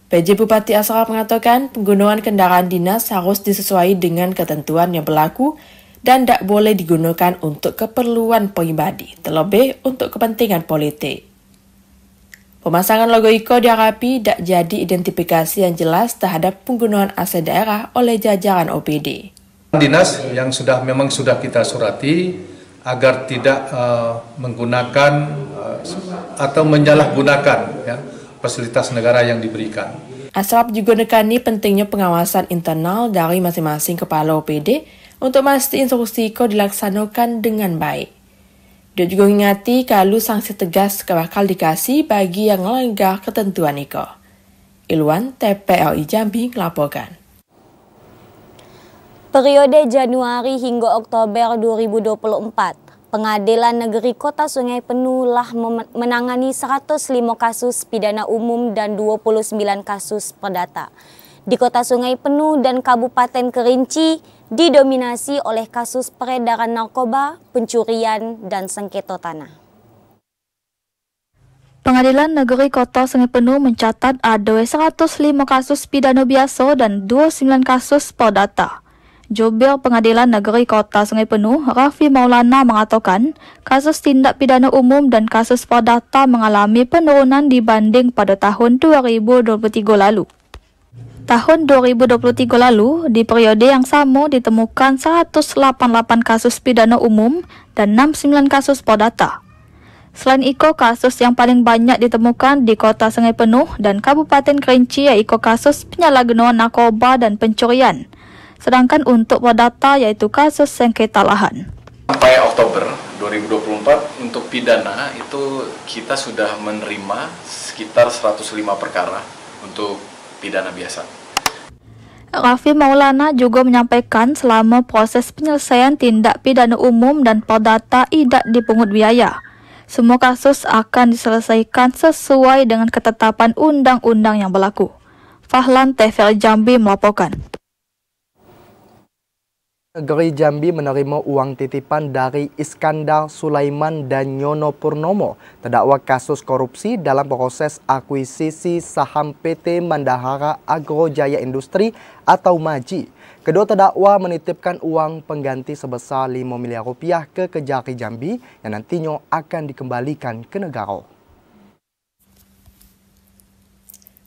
[SPEAKER 12] PJ Bupati Asraf mengatakan penggunaan kendaraan dinas harus disesuaikan dengan ketentuan yang berlaku dan tidak boleh digunakan untuk keperluan pribadi, terlebih untuk kepentingan politik. Pemasangan logo IKO diharapkan tidak jadi identifikasi yang jelas terhadap penggunaan aset daerah oleh jajaran OPD.
[SPEAKER 13] Dinas yang memang sudah kita surati agar tidak menggunakan atau menyalahgunakan fasilitas negara yang diberikan.
[SPEAKER 12] Asraf juga nekani pentingnya pengawasan internal dari masing-masing kepala OPD untuk memastikan instruksi IKO dilaksanakan dengan baik. Dia juga mengingati kalau sanksi tegas bakal dikasih bagi yang melanggar ketentuan IKO. Ilwan, TPLI Jambi melaporkan.
[SPEAKER 1] Periode Januari hingga Oktober 2024, Pengadilan Negeri Kota Sungai Penuh telah menangani 105 kasus pidana umum dan 29 kasus perdata. Di Kota Sungai Penuh dan Kabupaten Kerinci didominasi oleh kasus peredaran narkoba, pencurian, dan sengketa tanah.
[SPEAKER 3] Pengadilan Negeri Kota Sungai Penuh mencatat ada 105 kasus pidana biasa dan 29 kasus perdata. Jubir Pengadilan Negeri Kota Sungai Penuh, Rafi Maulana mengatakan kasus tindak pidana umum dan kasus perdata mengalami penurunan dibanding pada tahun 2023 lalu. Tahun 2023 lalu, di periode yang sama ditemukan 188 kasus pidana umum dan 69 kasus perdata. Selain itu, kasus yang paling banyak ditemukan di Kota Sungai Penuh dan Kabupaten Kerinci yaitu kasus penyalahgunaan narkoba dan pencurian. Sedangkan untuk perdata yaitu kasus sengketa lahan.
[SPEAKER 5] Sampai Oktober 2024 untuk pidana itu kita sudah menerima sekitar 105 perkara untuk pidana biasa.
[SPEAKER 3] Rafi Maulana juga menyampaikan selama proses penyelesaian tindak pidana umum dan perdata tidak dipungut biaya. Semua kasus akan diselesaikan sesuai dengan ketetapan undang-undang yang berlaku. Fahlan, TVRI Jambi melaporkan.
[SPEAKER 2] Negeri Jambi menerima uang titipan dari Iskandar Sulaiman dan Nyono Purnomo, terdakwa kasus korupsi dalam proses akuisisi saham PT Mandahara Agro Jaya Industri atau MAJI. Kedua terdakwa menitipkan uang pengganti sebesar 5 miliar rupiah ke Kejari Jambi yang nantinya akan dikembalikan ke negara.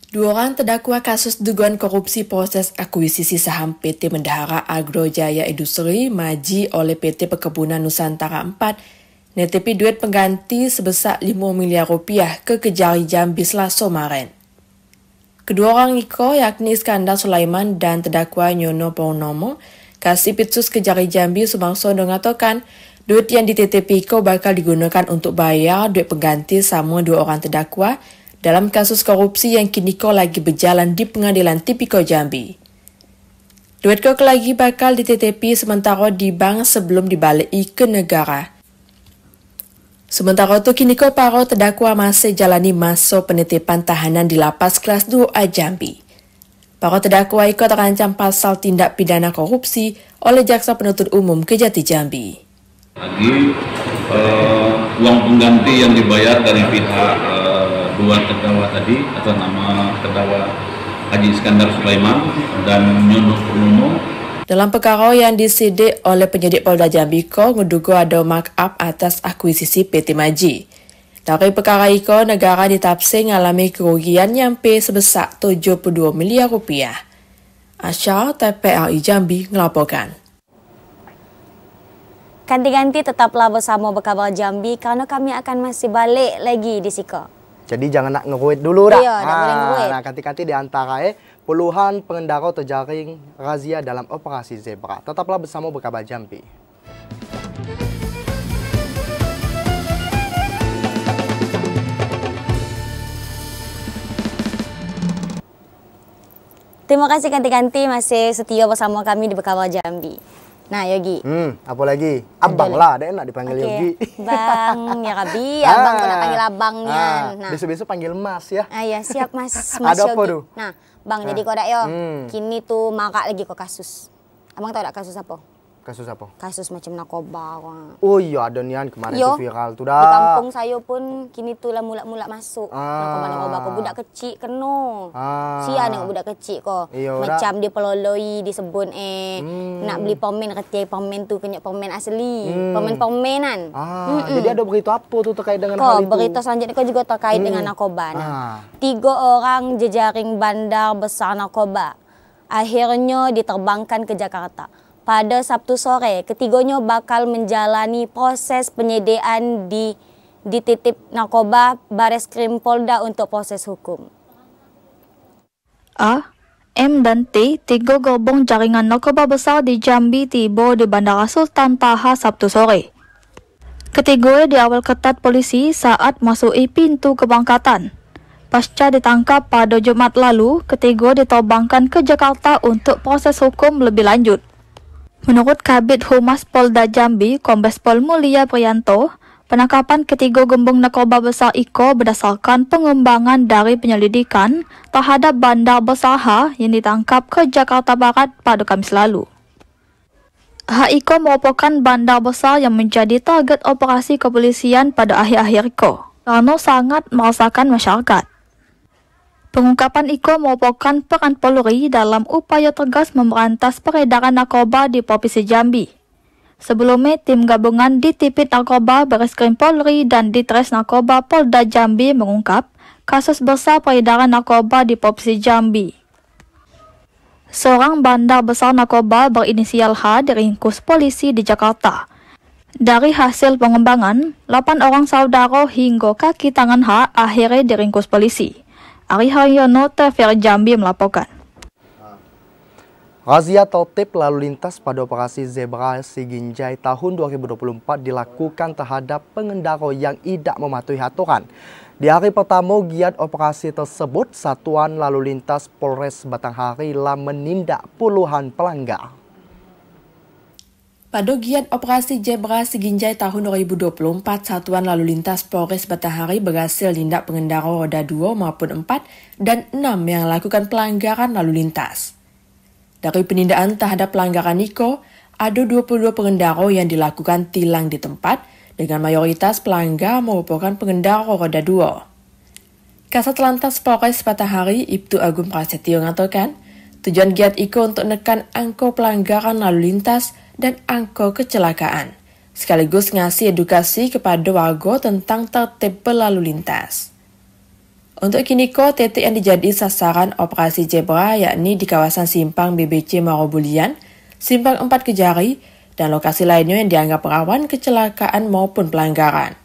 [SPEAKER 12] Dua orang terdakwa kasus dugaan korupsi proses akuisisi saham PT Mandahara Agro Jaya Industri MAJI oleh PT Perkebunan Nusantara 4 netipi duit pengganti sebesar 5 miliar rupiah ke Kejari Jambi Selasa kemarin. Kedua orang itu yakni Iskandar Sulaiman dan terdakwa Nyono Purnomo, Kasih Pitsus Kejari Jambi Sumangso mengatakan duit yang dititipi itu bakal digunakan untuk bayar duit pengganti sama dua orang terdakwa dalam kasus korupsi yang kini lagi berjalan di Pengadilan Tipikor Jambi. Duit lagi bakal dititipi sementara di bank sebelum dibalik ke negara. Sementara itu kini para terdakwa masih jalani masa penitipan tahanan di Lapas Kelas 2A Jambi. Para terdakwa itu terancam pasal tindak pidana korupsi oleh Jaksa Penuntut Umum Kejati Jambi.
[SPEAKER 14] Lagi uang pengganti yang dibayar dari pihak dua terdakwa tadi atas nama terdakwa Haji Iskandar Sulaiman dan Nyono Purnomo.
[SPEAKER 12] Dalam perkara yang disidik oleh penyidik Polda Jambi ngeduga ada markup atas akuisisi PT MAJI. Dari perkara itu, negara ditafsir mengalami kerugian nyampe sebesar 72 miliar rupiah. Asyar, TPLI Jambi melaporkan.
[SPEAKER 1] Ganti-ganti tetaplah bersama Berkabar Jambi karena kami akan masih balik lagi di Sika.
[SPEAKER 2] Jadi jangan nak ngeruit dulu dah.
[SPEAKER 1] Iya, tak boleh ngeruit.
[SPEAKER 2] Nah, kanti-kanti di antara puluhan pengendara terjaring razia dalam operasi Zebra. Tetaplah bersama Berkabar Jambi.
[SPEAKER 1] Terima kasih ganti-ganti masih setia bersama kami di Bekawal Jambi. Nah, Yogi.
[SPEAKER 2] Apa lagi? Abang lah, ada enak dipanggil Yogi.
[SPEAKER 1] Bang, ya Kabi, abang kok nak panggil abangnya. Nah,
[SPEAKER 2] besok-besok panggil Mas ya.
[SPEAKER 1] Ya siap Mas.
[SPEAKER 2] Ada apa
[SPEAKER 1] Yogi.
[SPEAKER 2] tuh?
[SPEAKER 1] Nah, Bang, jadi kau dak yo. Kini tuh marak lagi kok kasus. Abang tahu dak kasus apa?
[SPEAKER 2] Kasus apa?
[SPEAKER 1] Kasus macam narkoba.
[SPEAKER 2] Oh iya, ada nian kemarin tuh viral tuh dah.
[SPEAKER 1] Di kampung saya pun kini tuh lah mula-mula masuk narkoba kok budak kecil keno. Sia nengok budak kecil kok. Macam dia peloloi disebut nak beli permen ketiai permen tuh kenyak permen asli. Permenan.
[SPEAKER 2] Jadi ada berita apa tuh terkait dengan hal itu?
[SPEAKER 1] Berita selanjutnya kok juga terkait dengan narkoba. Nah, 3 orang jejaring bandar besar narkoba akhirnya diterbangkan ke Jakarta. Pada Sabtu sore, ketiganya bakal menjalani proses penyediaan di titip narkoba Bareskrim Polda untuk proses hukum.
[SPEAKER 3] A, M dan T, 3 gerbong jaringan narkoba besar di Jambi tiba di Bandara Sultan Taha Sabtu sore. Ketiganya diawal ketat polisi saat masuki pintu keberangkatan. Pasca ditangkap pada Jumat lalu, ketiga diterbangkan ke Jakarta untuk proses hukum lebih lanjut. Menurut Kabid Humas Polda Jambi, Kombes Pol Mulia Priyanto, penangkapan ketiga gembong narkoba besar IKO berdasarkan pengembangan dari penyelidikan terhadap bandar besar H yang ditangkap ke Jakarta Barat pada Kamis lalu. HIKO merupakan bandar besar yang menjadi target operasi kepolisian pada akhir-akhir IKO karena sangat merasakan masyarakat. Pengungkapan IKO merupakan peran Polri dalam upaya tegas memberantas peredaran narkoba di Provinsi Jambi. Sebelumnya, tim gabungan di Tipit Narkoba Bareskrim Polri dan Ditres Narkoba Polda Jambi mengungkap kasus besar peredaran narkoba di Provinsi Jambi. Seorang bandar besar narkoba berinisial H diringkus polisi di Jakarta. Dari hasil pengembangan, 8 orang saudara hingga kaki tangan H akhirnya diringkus polisi. Ari Haryono, TVRI Jambi melaporkan.
[SPEAKER 2] Razia tertib lalu lintas pada operasi Zebra Siginjai tahun 2024 dilakukan terhadap pengendara yang tidak mematuhi aturan. Di hari pertama giat operasi tersebut, Satuan Lalu Lintas Polres Batanghari telah menindak puluhan pelanggar.
[SPEAKER 12] Pada giat operasi Zebra Siginjai tahun 2024, Satuan Lalu Lintas Polres Batanghari berhasil tindak pengendara roda 2 maupun 4 dan 6 yang melakukan pelanggaran lalu lintas. Dari penindakan terhadap pelanggaran IKO, ada 22 pengendara yang dilakukan tilang di tempat, dengan mayoritas pelanggar merupakan pengendara roda 2. Kasat Lantas Polres Batanghari, Ibtu Agung Prasetyo mengatakan, tujuan giat IKO untuk menekan angka pelanggaran lalu lintas dan angka kecelakaan, sekaligus ngasih edukasi kepada warga tentang tertib berlalu lintas. Untuk kini titik yang dijadi sasaran operasi Zebra yakni di kawasan Simpang BBC Marobulian, Simpang 4 Kejari, dan lokasi lainnya yang dianggap rawan kecelakaan maupun pelanggaran.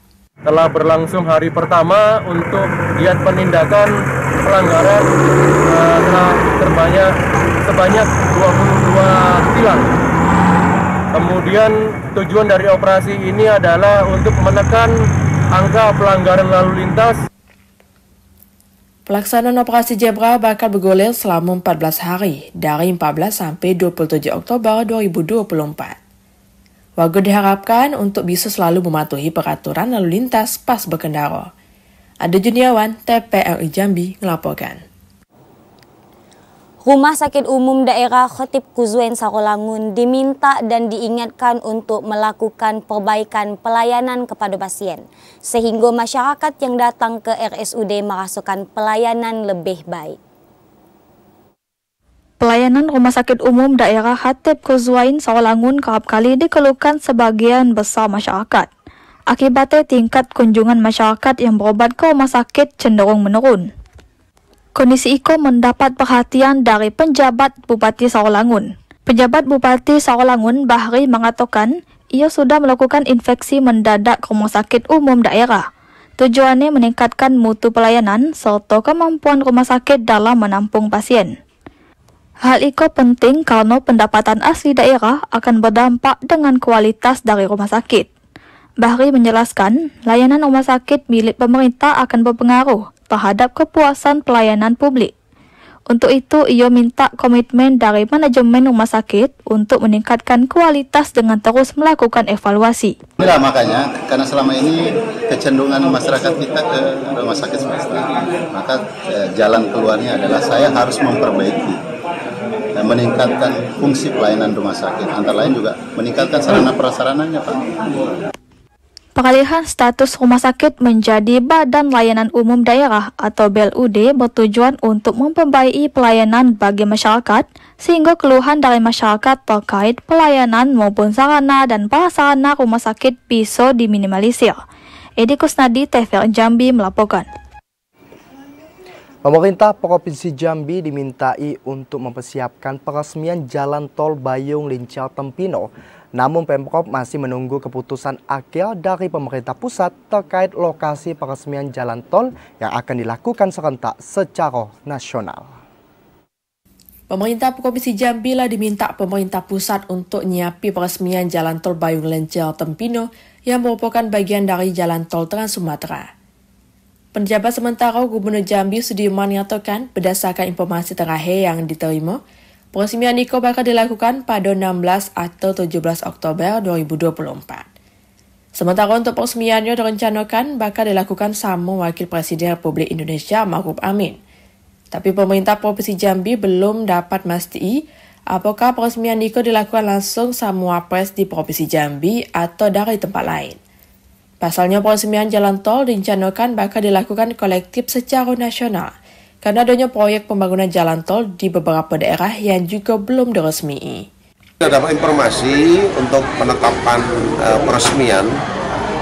[SPEAKER 15] Telah berlangsung hari pertama untuk giat penindakan pelanggaran telah sebanyak 22 tilang. Kemudian tujuan dari operasi ini adalah untuk menekan angka pelanggaran lalu lintas.
[SPEAKER 12] Pelaksanaan operasi Zebra bakal bergulir selama 14 hari, dari 14 sampai 27 Oktober 2024. Warga diharapkan untuk bisa selalu mematuhi peraturan lalu lintas pas berkendara. Ada Juniawan, TVRI Jambi, melaporkan.
[SPEAKER 1] Rumah Sakit Umum Daerah Khatib Kuzuen Sarolangun diminta dan diingatkan untuk melakukan perbaikan pelayanan kepada pasien, sehingga masyarakat yang datang ke RSUD merasakan pelayanan lebih baik.
[SPEAKER 3] Pelayanan Rumah Sakit Umum Daerah Khatib Kuzuen Sarolangun kerap kali dikeluhkan sebagian besar masyarakat. Akibatnya tingkat kunjungan masyarakat yang berobat ke rumah sakit cenderung menurun. Kondisi IKO mendapat perhatian dari penjabat Bupati Sarolangun. Penjabat Bupati Sarolangun, Bahri, mengatakan ia sudah melakukan inspeksi mendadak ke rumah sakit umum daerah. Tujuannya meningkatkan mutu pelayanan serta kemampuan rumah sakit dalam menampung pasien. Hal IKO penting karena pendapatan asli daerah akan berdampak dengan kualitas dari rumah sakit. Bahri menjelaskan, layanan rumah sakit milik pemerintah akan berpengaruh terhadap kepuasan pelayanan publik. Untuk itu, ia minta komitmen dari manajemen rumah sakit untuk meningkatkan kualitas dengan terus melakukan evaluasi.
[SPEAKER 16] Inilah makanya, karena selama ini kecenderungan masyarakat kita ke rumah sakit swasta, maka jalan keluarnya adalah saya harus memperbaiki dan meningkatkan fungsi pelayanan rumah sakit, antara lain juga meningkatkan sarana prasarananya, Pak.
[SPEAKER 3] Pengalihan status rumah sakit menjadi Badan Layanan Umum Daerah atau BLUD bertujuan untuk memperbaiki pelayanan bagi masyarakat sehingga keluhan dari masyarakat terkait pelayanan maupun sarana dan prasarana rumah sakit bisa diminimalisir. Edi Kusnadi, TVRI Jambi melaporkan.
[SPEAKER 2] Pemerintah Provinsi Jambi dimintai untuk mempersiapkan peresmian jalan tol Bayung Lincah Tempino. Namun Pemprov masih menunggu keputusan akhir dari pemerintah pusat terkait lokasi peresmian jalan tol yang akan dilakukan serentak secara nasional.
[SPEAKER 12] Pemerintah Provinsi Jambi lah diminta pemerintah pusat untuk nyiapi peresmian jalan tol Bayung Lincah Tempino yang merupakan bagian dari jalan tol Trans Sumatera. Penjabat sementara Gubernur Jambi Sudirman mengatakan berdasarkan informasi terakhir yang diterima, peresmian itu bakal dilakukan pada 16 atau 17 Oktober 2024. Sementara untuk peresmiannya direncanakan bakal dilakukan sama Wakil Presiden Republik Indonesia Ma'ruf Amin. Tapi pemerintah Provinsi Jambi belum dapat memastikan apakah peresmian itu dilakukan langsung sama Wapres di Provinsi Jambi atau dari tempat lain. Pasalnya peresmian jalan tol direncanakan bakal dilakukan kolektif secara nasional, karena adanya proyek pembangunan jalan tol di beberapa daerah yang juga belum diresmi.
[SPEAKER 11] Kita dapat informasi untuk penetapan peresmian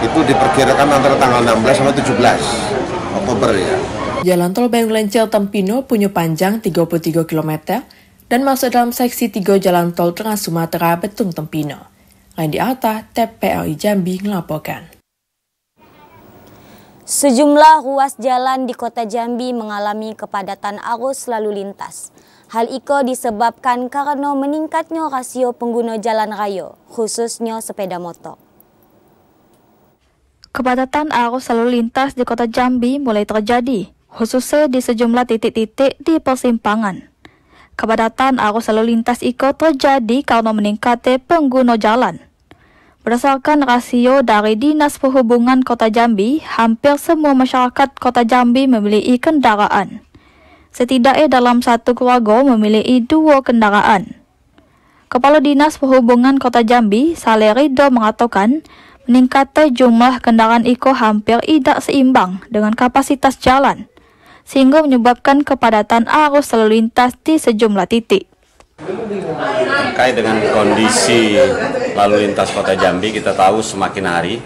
[SPEAKER 11] itu diperkirakan antara tanggal 16 sampai 17 Oktober ya.
[SPEAKER 12] Jalan tol Bayung Lincah Tempino punya panjang 33 km dan masuk dalam seksi 3 jalan tol Trans Sumatera Betung Tempino. Randy Arta, TVRI Jambi melaporkan.
[SPEAKER 1] Sejumlah ruas jalan di kota Jambi mengalami kepadatan arus lalu lintas. Hal itu disebabkan karena meningkatnya rasio pengguna jalan raya, khususnya sepeda motor.
[SPEAKER 3] Kepadatan arus lalu lintas di kota Jambi mulai terjadi, khususnya di sejumlah titik-titik di persimpangan. Kepadatan arus lalu lintas itu terjadi karena meningkatnya pengguna jalan. Berdasarkan rasio dari Dinas Perhubungan Kota Jambi, hampir semua masyarakat Kota Jambi memiliki kendaraan. Setidaknya dalam satu keluarga memiliki 2 kendaraan. Kepala Dinas Perhubungan Kota Jambi, Saleh Ridho mengatakan, meningkatnya jumlah kendaraan itu hampir tidak seimbang dengan kapasitas jalan, sehingga menyebabkan kepadatan arus lalu lintas di sejumlah titik.
[SPEAKER 17] Terkait dengan kondisi lalu lintas Kota Jambi, kita tahu semakin hari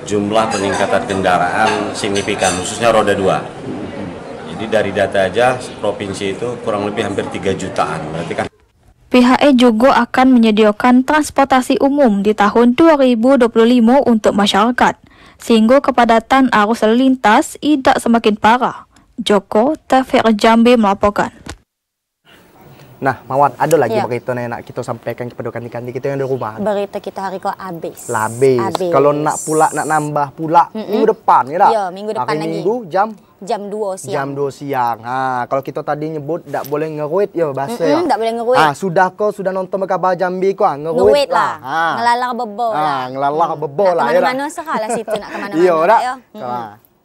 [SPEAKER 17] jumlah peningkatan kendaraan signifikan, khususnya roda 2. Jadi dari data aja provinsi itu kurang lebih hampir 3 jutaan. Berarti kan
[SPEAKER 3] Pihaknya juga akan menyediakan transportasi umum di tahun 2025 untuk masyarakat, sehingga kepadatan arus lalu lintas tidak semakin parah. Joko, TVRI Jambi melaporkan.
[SPEAKER 2] Nah, Mawar, ada lagi berita yang nak kita sampaikan kepada kanti-kanti kita yang di rumah.
[SPEAKER 1] Berita kita hari kok habis.
[SPEAKER 2] Habis. Kalau nak nambah pula minggu depan ya tak?
[SPEAKER 1] Iya, minggu depan
[SPEAKER 2] hari
[SPEAKER 1] lagi.
[SPEAKER 2] Minggu
[SPEAKER 1] jam 2 siang.
[SPEAKER 2] Jam 2 siang. Ha, kalau kita tadi nyebut tak boleh ngeruit ya bahasa ya.
[SPEAKER 1] Tak boleh ngeruit.
[SPEAKER 2] Sudah nonton Kabar Jambi kau
[SPEAKER 1] ngeruit lah. Ngelalar bebo lah.
[SPEAKER 2] Ngelalar bebo lah ya.
[SPEAKER 1] Mana sekala situ nak ke mana-mana.
[SPEAKER 2] Iya tak?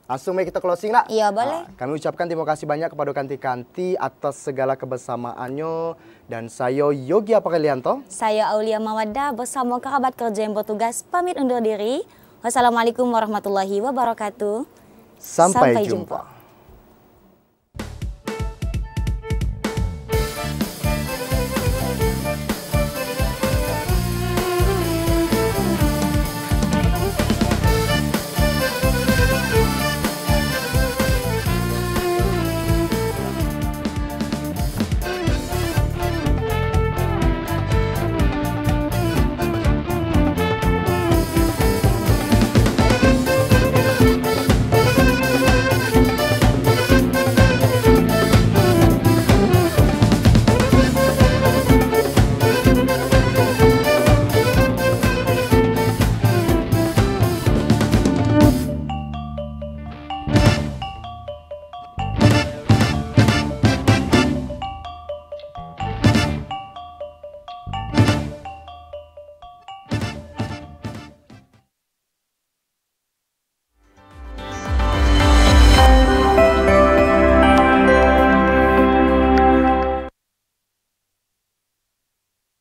[SPEAKER 2] Langsung mari kita closing nak.
[SPEAKER 1] Iya boleh.
[SPEAKER 2] Kami ucapkan terima kasih banyak kepada kanti-kanti atas segala kebersamaannya. Dan saya Yogi Aprilianto.
[SPEAKER 1] Saya Aulia Mawaddah bersama kerabat kerja yang bertugas pamit undur diri. Wassalamualaikum warahmatullahi wabarakatuh.
[SPEAKER 2] Sampai jumpa.